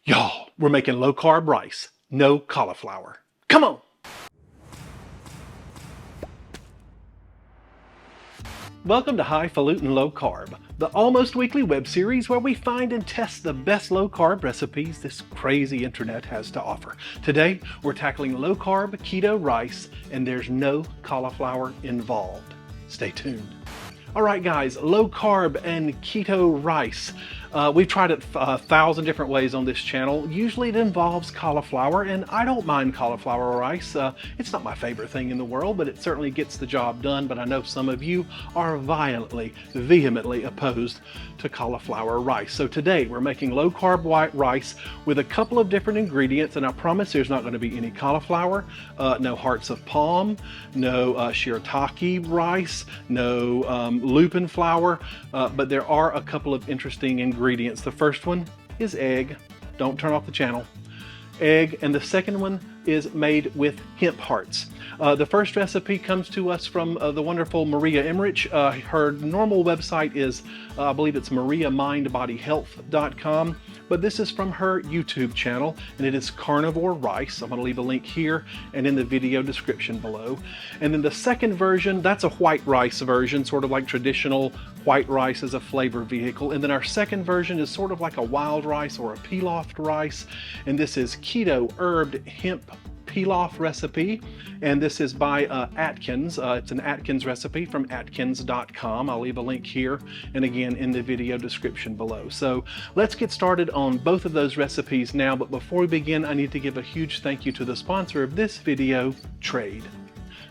Y'all, we're making low carb rice, no cauliflower. Come on! Welcome to Highfalutin Low Carb, the almost weekly web series where we find and test the best low carb recipes this crazy internet has to offer. Today, we're tackling low carb keto rice, and there's no cauliflower involved. Stay tuned. All right, guys, low carb and keto rice. We've tried it 1,000 different ways on this channel. Usually it involves cauliflower, and I don't mind cauliflower rice. It's not my favorite thing in the world, but it certainly gets the job done. But I know some of you are vehemently opposed to cauliflower rice. So today we're making low carb white rice with a couple of different ingredients, and I promise there's not going to be any cauliflower, no hearts of palm, no shirataki rice, no lupin flour, but there are a couple of interesting ingredients. The first one is egg. Don't turn off the channel. Egg. And the second one is made with hemp hearts. The first recipe comes to us from the wonderful Maria Emmerich. Her normal website is, I believe it's mariamindbodyhealth.com, but this is from her YouTube channel, and it is Carnivore Rice. I'm going to leave a link here and in the video description below. And then the second version, that's a white rice version, sort of like traditional white rice as a flavor vehicle. And then our second version is sort of like a wild rice or a pilaf rice, and this is keto herbed hemp pilaf recipe, and this is by Atkins. It's an Atkins recipe from atkins.com. I'll leave a link here and again in the video description below. So let's get started on both of those recipes now, but before we begin, I need to give a huge thank you to the sponsor of this video, Trade.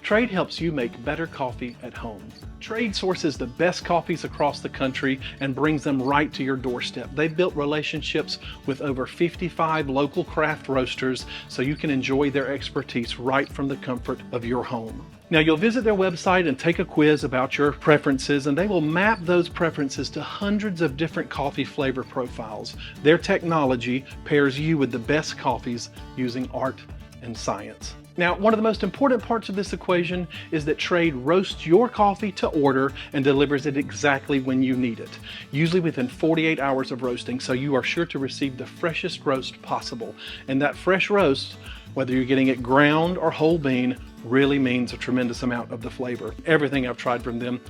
Trade helps you make better coffee at home. Trade sources the best coffees across the country and brings them right to your doorstep. They've built relationships with over 55 local craft roasters so you can enjoy their expertise right from the comfort of your home. Now, you'll visit their website and take a quiz about your preferences, and they will map those preferences to hundreds of different coffee flavor profiles. Their technology pairs you with the best coffees using art and science. Now, one of the most important parts of this equation is that Trade roasts your coffee to order and delivers it exactly when you need it, usually within 48 hours of roasting, so you are sure to receive the freshest roast possible. And that fresh roast, whether you're getting it ground or whole bean, really means a tremendous amount of the flavor. Everything I've tried from them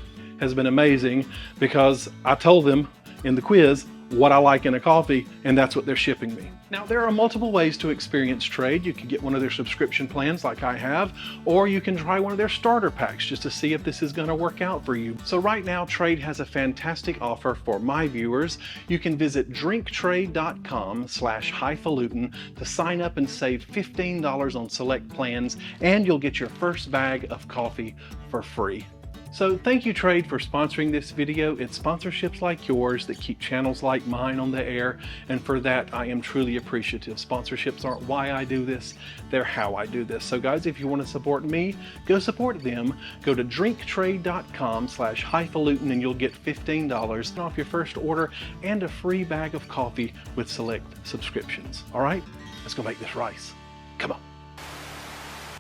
has been amazing because I told them in the quiz what I like in a coffee, and that's what they're shipping me. Now, there are multiple ways to experience Trade. You can get one of their subscription plans like I have, or you can try one of their starter packs just to see if this is going to work out for you. So right now, Trade has a fantastic offer for my viewers. You can visit drinktrade.com/highfalutin to sign up and save $15 on select plans, and you'll get your first bag of coffee for free. So thank you, Trade, for sponsoring this video. It's sponsorships like yours that keep channels like mine on the air, and for that I am truly appreciative. Sponsorships aren't why I do this, they're how I do this. So guys, if you want to support me, go support them. Go to drinktrade.com/highfalutin and you'll get $15 off your first order and a free bag of coffee with select subscriptions. All right, let's go make this rice. Come on.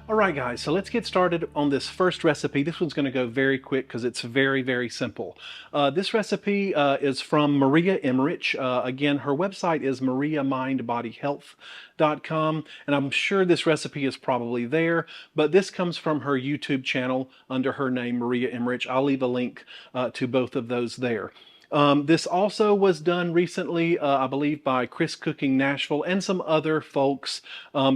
All right, guys, so let's get started on this first recipe. This one's going to go very quick because it's very, very simple. This recipe is from Maria Emmerich. Again, her website is mariamindbodyhealth.com, and I'm sure this recipe is probably there, but this comes from her YouTube channel under her name, Maria Emmerich. I'll leave a link to both of those there. This also was done recently, I believe, by Chris Cooking Nashville and some other folks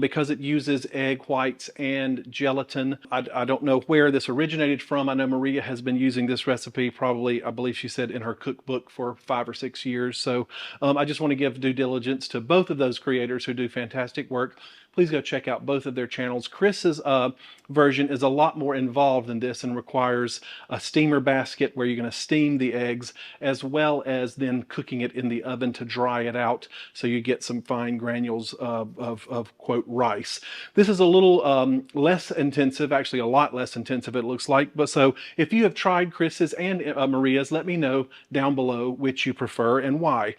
because it uses egg whites and gelatin. I don't know where this originated from. I know Maria has been using this recipe probably, I believe she said, in her cookbook for 5 or 6 years. So I just want to give due diligence to both of those creators who do fantastic work. Please go check out both of their channels. Chris's version is a lot more involved than this and requires a steamer basket where you're going to steam the eggs, as well as then cooking it in the oven to dry it out so you get some fine granules of quote rice. This is a little less intensive, actually a lot less intensive it looks like. But so if you have tried Chris's and Maria's, let me know down below which you prefer and why.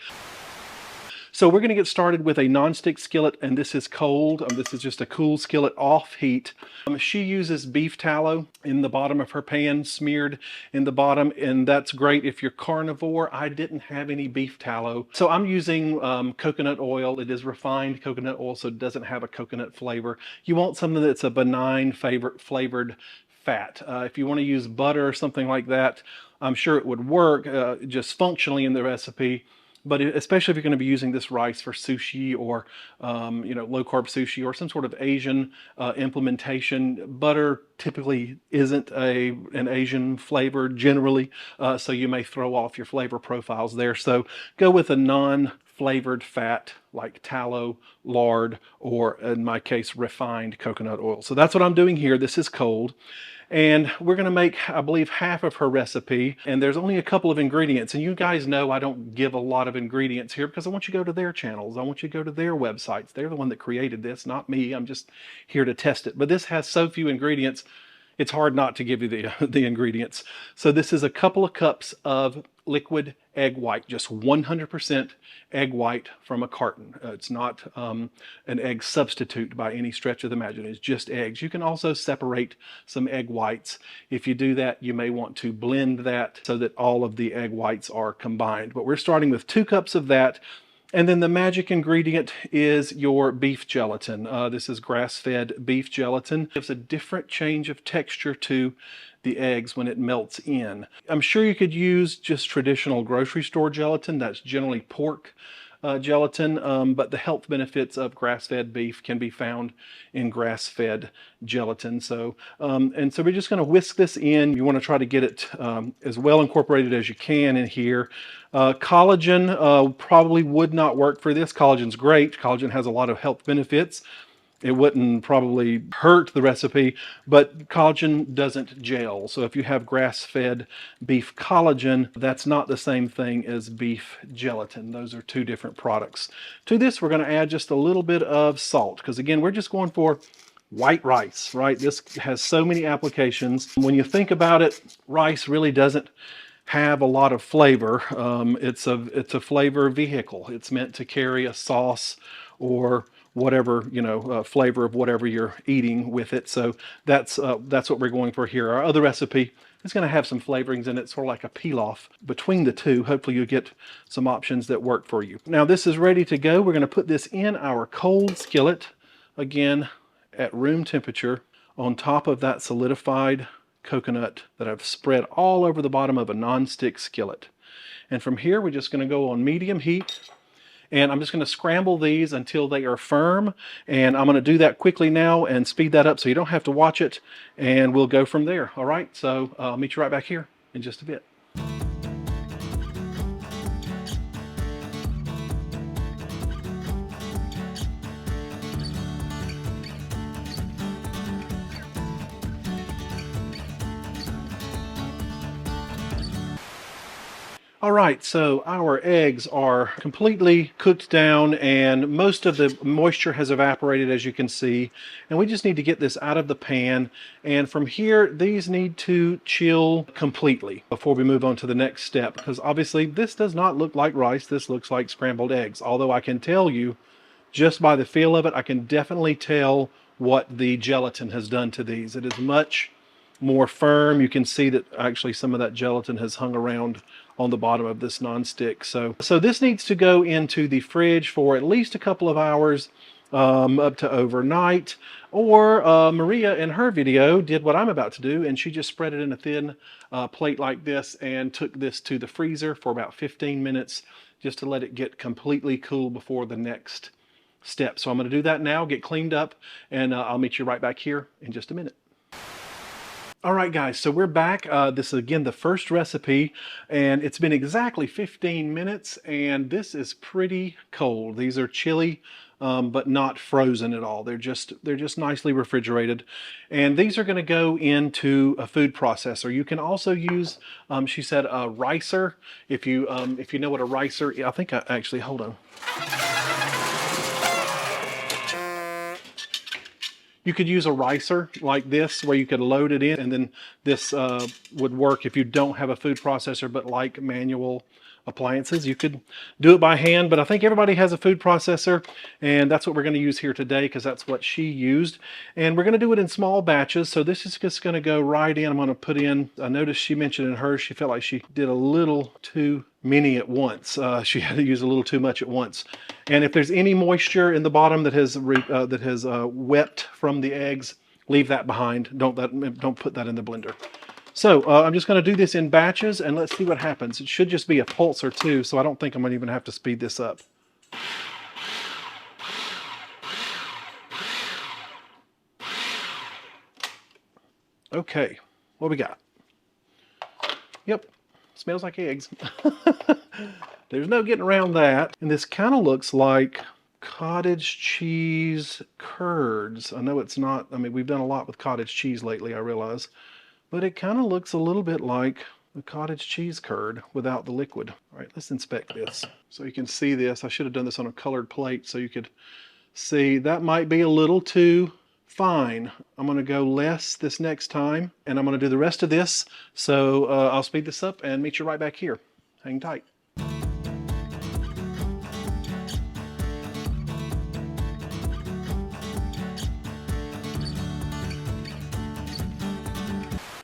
So we're going to get started with a non-stick skillet, and this is cold. This is just a cool skillet off heat. She uses beef tallow in the bottom of her pan, smeared in the bottom, and that's great if you're carnivore. I didn't have any beef tallow, so I'm using coconut oil. It is refined coconut oil, so it doesn't have a coconut flavor. You want something that's a benign flavored fat. If you want to use butter or something like that, I'm sure it would work just functionally in the recipe. But especially if you're going to be using this rice for sushi or low carb sushi or some sort of Asian implementation, butter typically isn't an Asian flavor generally, so you may throw off your flavor profiles there. So go with a non-flavored fat like tallow, lard, or in my case, refined coconut oil. So that's what I'm doing here. This is cold. And we're going to make, I believe, half of her recipe. And there's only a couple of ingredients. And you guys know I don't give a lot of ingredients here because I want you to go to their channels. I want you to go to their websites. They're the one that created this, not me. I'm just here to test it. But this has so few ingredients, it's hard not to give you the ingredients. So this is a couple of cups of liquid egg white, just 100% egg white from a carton. It's not an egg substitute by any stretch of the imagination. It's just eggs. You can also separate some egg whites. If you do that, you may want to blend that so that all of the egg whites are combined. But we're starting with 2 cups of that. And then the magic ingredient is your beef gelatin. This is grass-fed beef gelatin. It gives a different change of texture to the eggs when it melts in. I'm sure you could use just traditional grocery store gelatin. That's generally pork gelatin, but the health benefits of grass-fed beef can be found in grass-fed gelatin. So we're just going to whisk this in. You want to try to get it as well incorporated as you can in here. Collagen probably would not work for this. Collagen's great. Collagen has a lot of health benefits. It wouldn't probably hurt the recipe, but collagen doesn't gel. So if you have grass-fed beef collagen, that's not the same thing as beef gelatin. Those are 2 different products. To this, we're going to add just a little bit of salt, because again, we're just going for white rice, right? This has so many applications. When you think about it, rice really doesn't have a lot of flavor. It's a flavor vehicle. It's meant to carry a sauce or whatever, flavor of whatever you're eating with it. So that's what we're going for here. Our other recipe is going to have some flavorings in it, sort of like a pilaf. Between the two, hopefully you'll get some options that work for you. Now this is ready to go. We're going to put this in our cold skillet, again at room temperature, on top of that solidified coconut that I've spread all over the bottom of a non-stick skillet. And from here, we're just going to go on medium heat. And I'm just going to scramble these until they are firm. And I'm going to do that quickly now and speed that up so you don't have to watch it. And we'll go from there. All right, so I'll meet you right back here in just a bit. All right, so our eggs are completely cooked down and most of the moisture has evaporated, as you can see. And we just need to get this out of the pan. And from here, these need to chill completely before we move on to the next step, because obviously this does not look like rice. This looks like scrambled eggs. Although I can tell you, just by the feel of it, I can definitely tell what the gelatin has done to these. It is much more firm. You can see that actually some of that gelatin has hung around on the bottom of this nonstick. So this needs to go into the fridge for at least a couple of hours, up to overnight. Or Maria in her video did what I'm about to do, and she just spread it in a thin plate like this and took this to the freezer for about 15 minutes just to let it get completely cool before the next step. So I'm going to do that now, get cleaned up, and I'll meet you right back here in just a minute. All right, guys, so we're back. This is, again, the first recipe, and it's been exactly 15 minutes, and this is pretty cold. These are chili, but not frozen at all. They're just nicely refrigerated, and these are going to go into a food processor. You can also use, she said, a ricer. If you know what a ricer is. I think I actually, hold on. You could use a ricer like this where you could load it in, and then this would work if you don't have a food processor but like manual appliances. You could do it by hand, but I think everybody has a food processor, and that's what we're going to use here today because that's what she used. And we're going to do it in small batches. So this is just going to go right in. I'm going to put in, I noticed she mentioned in hers, she felt like she did a little too many at once. She had to use a little too much at once. And if there's any moisture in the bottom that has wept from the eggs, leave that behind. Don't put that in the blender. So I'm just going to do this in batches and let's see what happens. It should just be a pulse or two, so I don't think I'm going to even have to speed this up. Okay, what we got? Yep, smells like eggs. There's no getting around that. And this kind of looks like cottage cheese curds. I know it's not, I mean, we've done a lot with cottage cheese lately, I realize. But it kind of looks a little bit like a cottage cheese curd without the liquid. All right, let's inspect this. So you can see this. I should have done this on a colored plate so you could see. That might be a little too fine. I'm going to go less this next time, and I'm going to do the rest of this. So I'll speed this up and meet you right back here. Hang tight.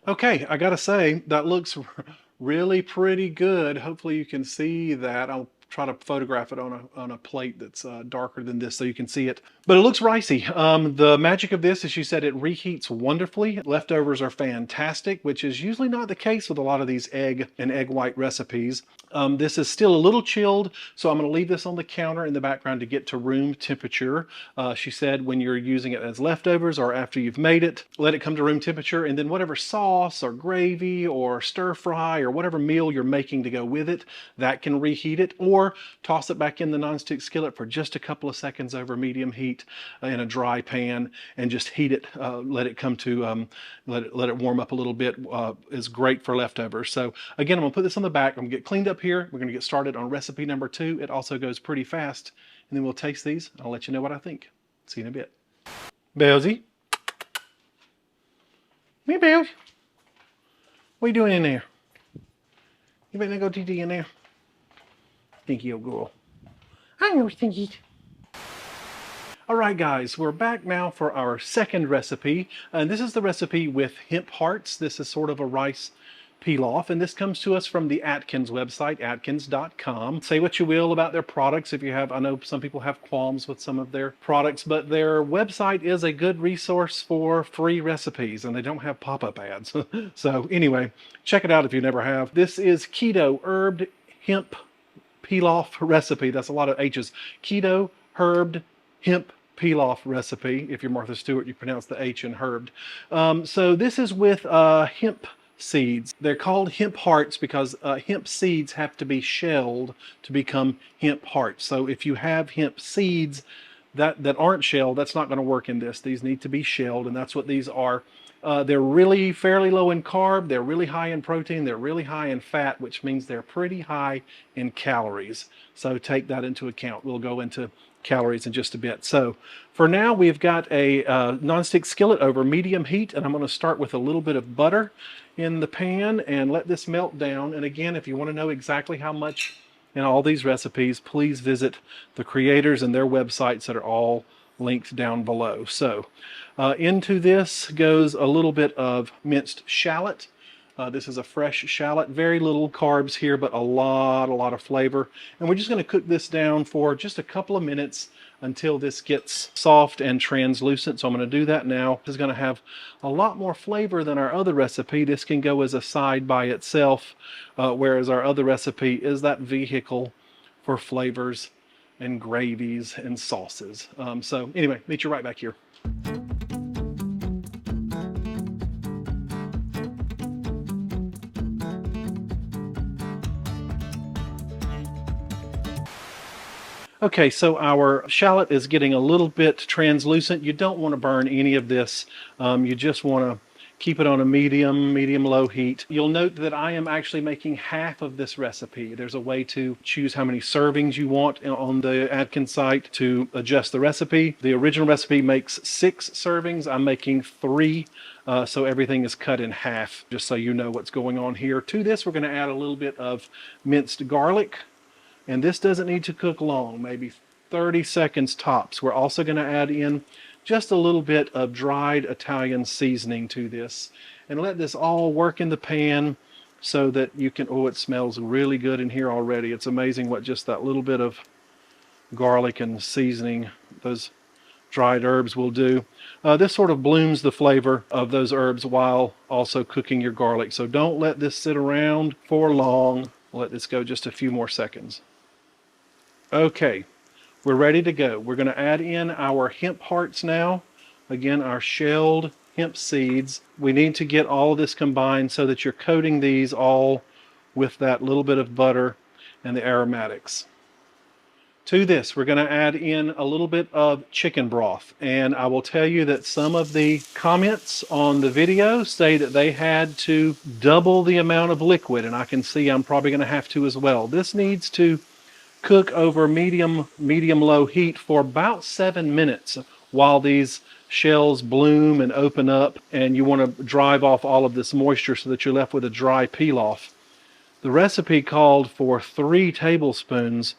Okay, I gotta say, that looks really pretty good. Hopefully you can see that. I'll try to photograph it on a plate that's darker than this so you can see it. But it looks ricey. The magic of this is she said it reheats wonderfully. Leftovers are fantastic, which is usually not the case with a lot of these egg and egg white recipes. This is still a little chilled, so I'm going to leave this on the counter in the background to get to room temperature. She said when you're using it as leftovers or after you've made it, let it come to room temperature, and then whatever sauce or gravy or stir fry or whatever meal you're making to go with it, that can reheat it, or toss it back in the nonstick skillet for just a couple of seconds over medium heat in a dry pan and just heat it, let it come to, let it warm up a little bit. Is great for leftovers. So again, I'm gonna put this on the back. I'm gonna get cleaned up here. We're gonna get started on recipe number 2. It also goes pretty fast, and then we'll taste these. I'll let you know what I think. See you in a bit. Belzy. Me, Belzy. What are you doing in there? You better go TT in there. Stinky old girl. I know, Stinky. All right, guys, we're back now for our second recipe. And this is the recipe with hemp hearts. This is sort of a rice pilaf, and this comes to us from the Atkins website, atkins.com. Say what you will about their products. If you have, I know some people have qualms with some of their products, but their website is a good resource for free recipes, and they don't have pop-up ads. So anyway, check it out if you never have. This is keto herbed hemp pilaf recipe. That's a lot of H's. Keto herbed hemp pilaf recipe. If you're Martha Stewart, you pronounce the H in herbed. So this is with hemp seeds. They're called hemp hearts because hemp seeds have to be shelled to become hemp hearts. So if you have hemp seeds that aren't shelled, that's not going to work in this. These need to be shelled, and that's what these are. They're really fairly low in carb, they're really high in protein, they're really high in fat, which means they're pretty high in calories. So take that into account. We'll go into calories in just a bit. So for now, we've got a nonstick skillet over medium heat, and I'm going to start with a little bit of butter in the pan and let this melt down. And again, if you want to know exactly how much in all these recipes, please visit the creators and their websites that are all linked down below. So into this goes a little bit of minced shallot. This is a fresh shallot, very little carbs here, but a lot of flavor. And we're just going to cook this down for just a couple of minutes until this gets soft and translucent. So I'm going to do that now. This is going to have a lot more flavor than our other recipe. This can go as a side by itself, whereas our other recipe is that vehicle for flavors and gravies and sauces. So anyway, meet you right back here. Okay, so our shallot is getting a little bit translucent. You don't want to burn any of this. You just want to Keep it on a medium-low heat. You'll note that I am actually making half of this recipe. There's a way to choose how many servings you want on the Atkins site to adjust the recipe. The original recipe makes 6 servings. I'm making 3. So everything is cut in half, just so you know what's going on here. To this, we're going to add a little bit of minced garlic. And this doesn't need to cook long, maybe 30 seconds tops. We're also going to add in just a little bit of dried Italian seasoning to this and let this all work in the pan so that you can, oh, it smells really good in here already. It's amazing what just that little bit of garlic and seasoning, those dried herbs will do. This sort of blooms the flavor of those herbs while also cooking your garlic. So don't let this sit around for long. Let this go just a few more seconds. Okay, we're ready to go. We're going to add in our hemp hearts now. Again, our shelled hemp seeds. We need to get all of this combined so that you're coating these all with that little bit of butter and the aromatics. To this, we're going to add in a little bit of chicken broth. And I will tell you that some of the comments on the video say that they had to double the amount of liquid, and I can see I'm probably going to have to as well. This needs to cook over medium-low heat for about 7 minutes while these shells bloom and open up, and you want to drive off all of this moisture so that you're left with a dry pilaf. The recipe called for 3 tablespoons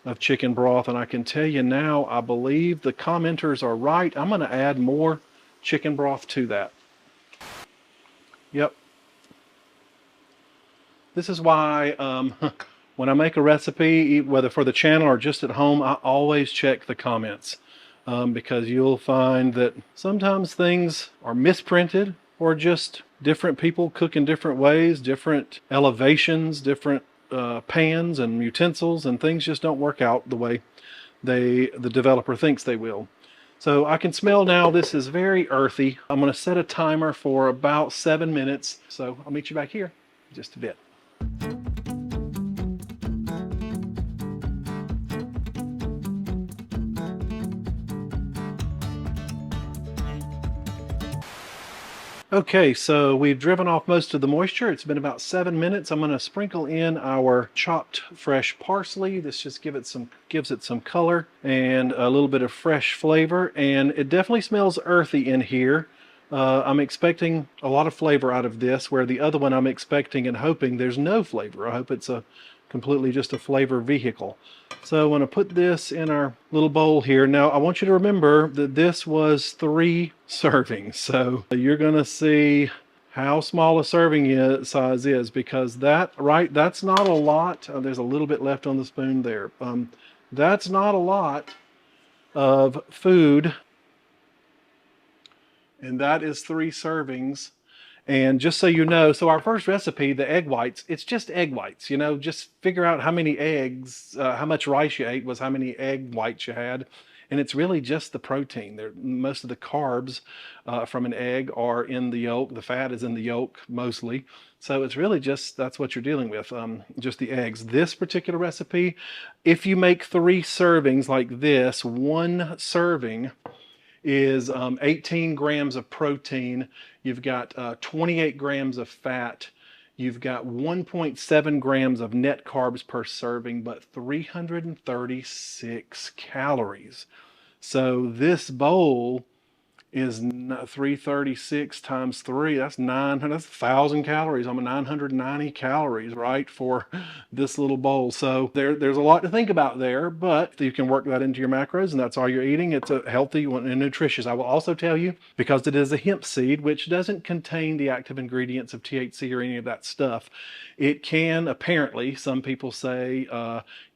of chicken broth, and I can tell you now, I believe the commenters are right. I'm going to add more chicken broth to that. Yep. This is why when I make a recipe, whether for the channel or just at home, I always check the comments because you'll find that sometimes things are misprinted or just different people cook in different ways, different elevations, different pans and utensils, and things just don't work out the way the developer thinks they will. So I can smell now this is very earthy. I'm going to set a timer for about 7 minutes. So I'll meet you back here in just a bit. Okay, so we've driven off most of the moisture. It's been about 7 minutes. I'm going to sprinkle in our chopped fresh parsley. This just gives it some color and a little bit of fresh flavor. And it definitely smells earthy in here. I'm expecting a lot of flavor out of this, where the other one I'm expecting and hoping there's no flavor. I hope it's completely just a flavor vehicle. So I'm going to put this in our little bowl here. Now I want you to remember that this was 3 servings. So you're going to see how small a serving size is, because that's not a lot. There's a little bit left on the spoon there. That's not a lot of food. And that is 3 servings. And just so you know, so our first recipe, the egg whites, it's just egg whites. You know, just figure out how many eggs, how much rice you ate was how many egg whites you had. And it's really just the protein. Most of the carbs from an egg are in the yolk. The fat is in the yolk mostly. So it's really just, that's what you're dealing with, just the eggs. This particular recipe, if you make 3 servings like this, 1 serving is 18 grams of protein. You've got 28 grams of fat. You've got 1.7 grams of net carbs per serving, but 336 calories. So this bowl is 336 times 3. That's 900. That's 1,000 calories. I'm 990 calories, right, for this little bowl. So there's a lot to think about there, but you can work that into your macros, and that's all you're eating. It's a healthy one and nutritious. I will also tell you, because it is a hemp seed, which doesn't contain the active ingredients of THC or any of that stuff, it can apparently, some people say,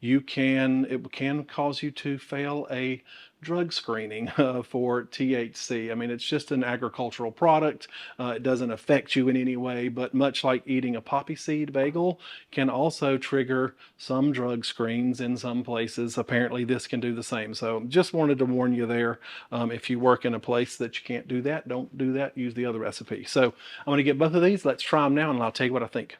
it can cause you to fail a drug screening for THC. I mean, it's just an agricultural product. It doesn't affect you in any way, but much like eating a poppy seed bagel can also trigger some drug screens in some places. Apparently this can do the same. So just wanted to warn you there. If you work in a place that you can't do that, don't do that. Use the other recipe. So I'm going to get both of these. Let's try them now, and I'll tell you what I think.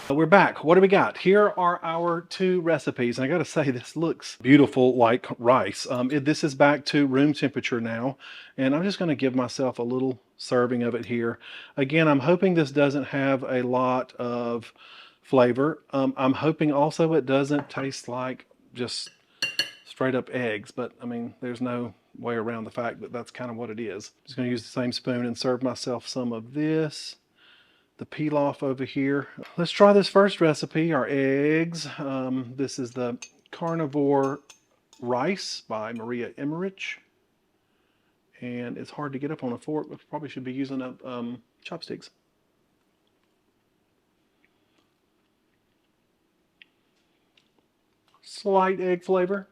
We're back. What do we got? Here are our 2 recipes. And I got to say, this looks beautiful like rice. This is back to room temperature now. And I'm just going to give myself a little serving of it here. Again, I'm hoping this doesn't have a lot of flavor. I'm hoping also it doesn't taste like just straight up eggs, but I mean, there's no way around the fact that that's kind of what it is. Just gonna use the same spoon and serve myself some of this. The pilaf over here. Let's try this first recipe, our eggs. This is the Carnivore Rice by Emmerich. And it's hard to get up on a fork. We probably should be using chopsticks. Slight egg flavor.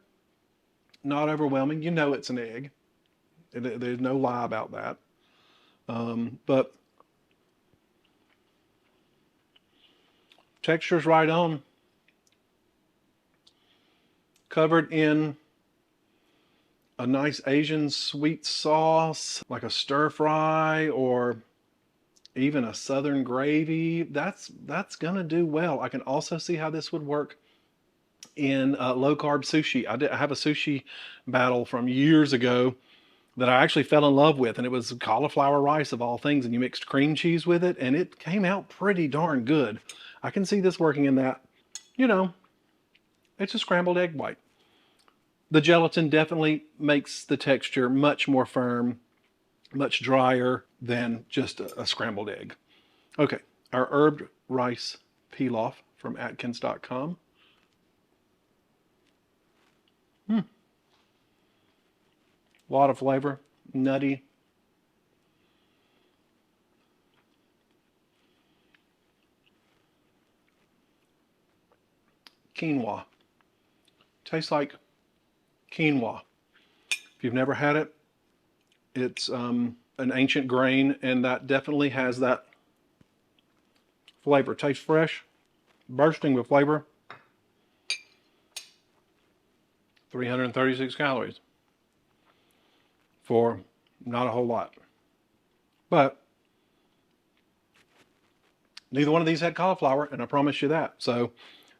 Not overwhelming. You know it's an egg. There's no lie about that. But texture's right on. Covered in a nice Asian sweet sauce, like a stir fry or even a southern gravy. That's gonna do well. I can also see how this would work in low carb sushi. I have a sushi battle from years ago that I actually fell in love with, and it was cauliflower rice of all things, and you mixed cream cheese with it, and it came out pretty darn good. I can see this working in that. You know, it's a scrambled egg white. The gelatin definitely makes the texture much more firm, much drier than just a scrambled egg. Okay, our herbed rice pilaf from Atkins.com. A lot of flavor, nutty. Quinoa. Tastes like quinoa. If you've never had it, it's an ancient grain, and that definitely has that flavor. Tastes fresh, bursting with flavor. 336 calories for not a whole lot. But neither one of these had cauliflower, and I promise you that. So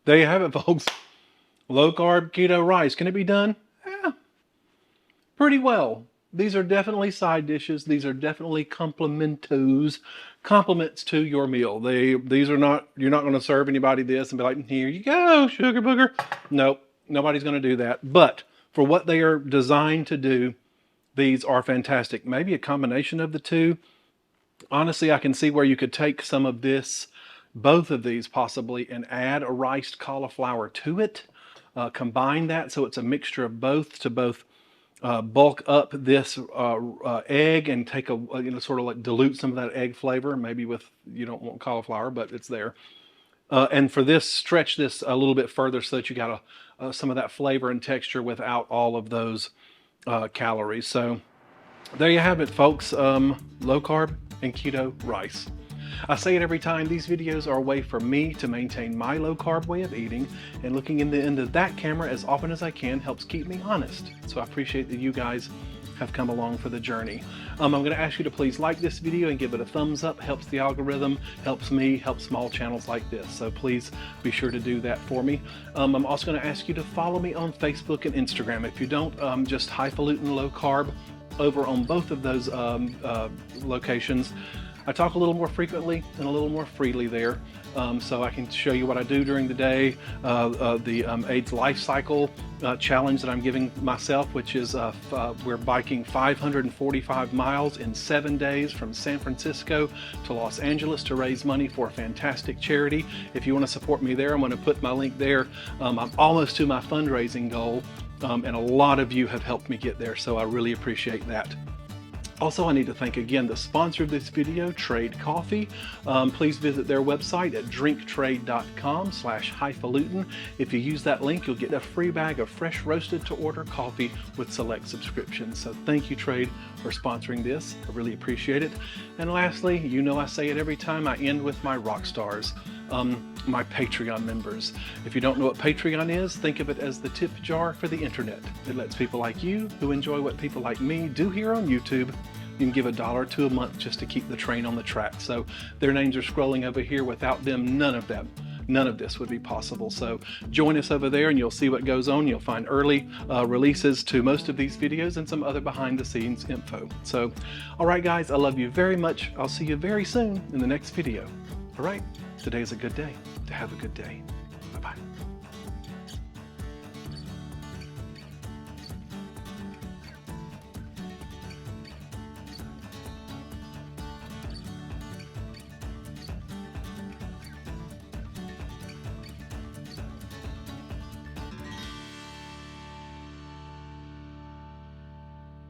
there you have it, folks. Low carb keto rice. Can it be done? Yeah, pretty well. These are definitely side dishes. These are definitely compliments to your meal. These are not, you're not going to serve anybody this and be like, here you go, sugar booger. Nope, nobody's going to do that. But for what they are designed to do, these are fantastic. Maybe a combination of the two. Honestly, I can see where you could take some of this, both of these possibly, and add a riced cauliflower to it. Combine that so it's a mixture of both to both bulk up this egg and take a, sort of like dilute some of that egg flavor, maybe with, you don't want cauliflower, but it's there. And for this, stretch this a little bit further so that you got some of that flavor and texture without all of those calories. So there you have it, folks. Low carb and keto rice. I say it every time, these videos are a way for me to maintain my low carb way of eating, and looking into that camera as often as I can helps keep me honest. So I appreciate that you guys have come along for the journey. I'm going to ask you to please like this video and give it a thumbs up. Helps the algorithm, helps me, helps small channels like this. So please be sure to do that for me. I'm also going to ask you to follow me on Facebook and Instagram. If you don't, just Highfalutin Low Carb over on both of those locations. I talk a little more frequently and a little more freely there, so I can show you what I do during the day. The AIDS Life Cycle challenge that I'm giving myself, which is we're biking 545 miles in 7 days from San Francisco to Los Angeles to raise money for a fantastic charity. If you want to support me there, I'm going to put my link there. I'm almost to my fundraising goal, and a lot of you have helped me get there, so I really appreciate that. Also, I need to thank again the sponsor of this video, Trade Coffee. Please visit their website at drinktrade.com/highfalutin. If you use that link, you'll get a free bag of fresh roasted to order coffee with select subscriptions. So thank you, Trade, for sponsoring this. I really appreciate it. And lastly, you know I say it every time, I end with my rock stars. My Patreon members. If you don't know what Patreon is, think of it as the tip jar for the internet. It lets people like you, who enjoy what people like me do here on YouTube, you can give $1 or $2 a month just to keep the train on the track. So their names are scrolling over here. Without them, none of none of this would be possible. So join us over there and you'll see what goes on. You'll find early releases to most of these videos and some other behind the scenes info. So, all right guys, I love you very much. I'll see you very soon in the next video. All right, today is a good day to have a good day. Bye-bye.